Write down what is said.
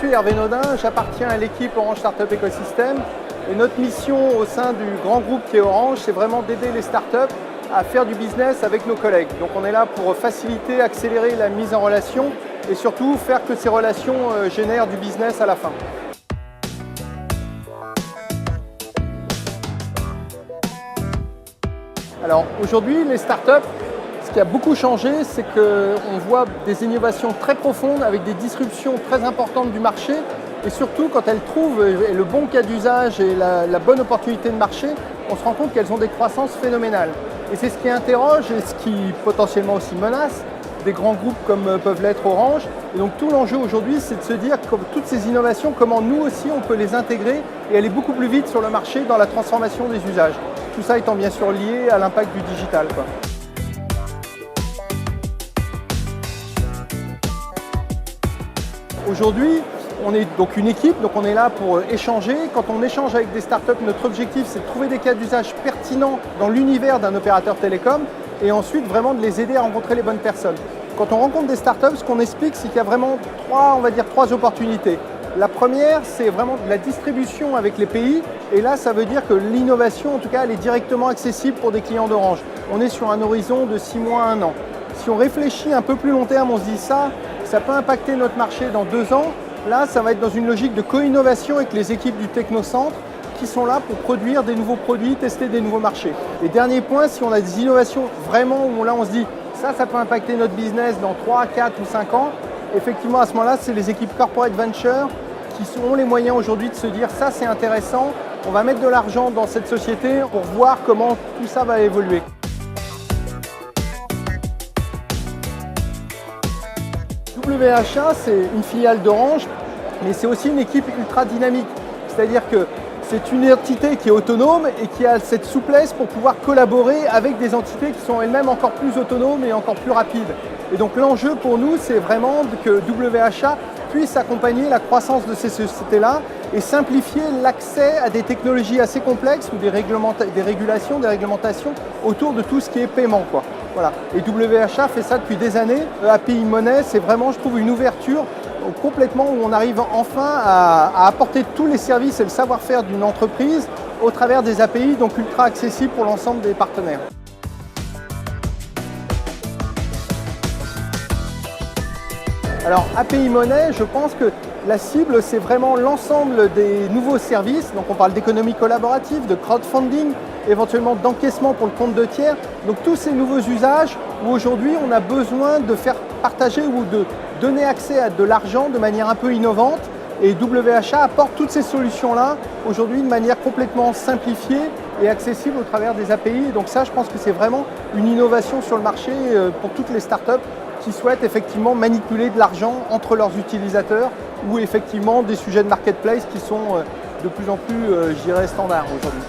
suis Hervé Naudin, j'appartiens à l'équipe Orange Startup Ecosystem et notre mission au sein du grand groupe qui est Orange, c'est vraiment d'aider les startups à faire du business avec nos collègues. Donc on est là pour faciliter, accélérer la mise en relation et surtout faire que ces relations génèrent du business à la fin. Alors aujourd'hui, les startups, ce qui a beaucoup changé, c'est qu'on voit des innovations très profondes avec des disruptions très importantes du marché et surtout quand elles trouvent le bon cas d'usage et la bonne opportunité de marché, on se rend compte qu'elles ont des croissances phénoménales. Et c'est ce qui interroge et ce qui potentiellement aussi menace des grands groupes comme peuvent l'être Orange. Et donc tout l'enjeu aujourd'hui, c'est de se dire que toutes ces innovations, comment nous aussi on peut les intégrer et aller beaucoup plus vite sur le marché dans la transformation des usages. Tout ça étant bien sûr lié à l'impact du digital, quoi. Aujourd'hui, on est donc une équipe, donc on est là pour échanger. Quand on échange avec des startups, notre objectif c'est de trouver des cas d'usage pertinents dans l'univers d'un opérateur télécom et ensuite vraiment de les aider à rencontrer les bonnes personnes. Quand on rencontre des startups, ce qu'on explique, c'est qu'il y a vraiment trois opportunités. La première, c'est vraiment de la distribution avec les pays et là, ça veut dire que l'innovation, en tout cas, elle est directement accessible pour des clients d'Orange. On est sur un horizon de 6 mois à 1 an. Si on réfléchit un peu plus long terme, on se dit ça peut impacter notre marché dans 2 ans. Là, ça va être dans une logique de co-innovation avec les équipes du Technocentre qui sont là pour produire des nouveaux produits, tester des nouveaux marchés. Et dernier point, si on a des innovations vraiment où là on se dit ça peut impacter notre business dans 3, 4 ou 5 ans, effectivement à ce moment-là, c'est les équipes Corporate Venture qui ont les moyens aujourd'hui de se dire ça c'est intéressant, on va mettre de l'argent dans cette société pour voir comment tout ça va évoluer. WHA, c'est une filiale d'Orange, mais c'est aussi une équipe ultra dynamique. C'est-à-dire que c'est une entité qui est autonome et qui a cette souplesse pour pouvoir collaborer avec des entités qui sont elles-mêmes encore plus autonomes et encore plus rapides. Et donc l'enjeu pour nous, c'est vraiment que WHA puisse accompagner la croissance de ces sociétés-là et simplifier l'accès à des technologies assez complexes ou des régulations, des réglementations autour de tout ce qui est paiement, quoi. Voilà. Et WHA fait ça depuis des années. API Money, c'est vraiment, je trouve, une ouverture complètement où on arrive enfin à apporter tous les services et le savoir-faire d'une entreprise au travers des API, donc ultra accessibles pour l'ensemble des partenaires. Alors API Money, je pense que la cible, c'est vraiment l'ensemble des nouveaux services. Donc on parle d'économie collaborative, de crowdfunding, éventuellement d'encaissement pour le compte de tiers. Donc tous ces nouveaux usages où aujourd'hui on a besoin de faire partager ou de donner accès à de l'argent de manière un peu innovante. Et WHA apporte toutes ces solutions-là aujourd'hui de manière complètement simplifiée et accessible au travers des API. Et donc ça, je pense que c'est vraiment une innovation sur le marché pour toutes les startups qui souhaitent effectivement manipuler de l'argent entre leurs utilisateurs ou effectivement des sujets de marketplace qui sont de plus en plus, je dirais, standards aujourd'hui.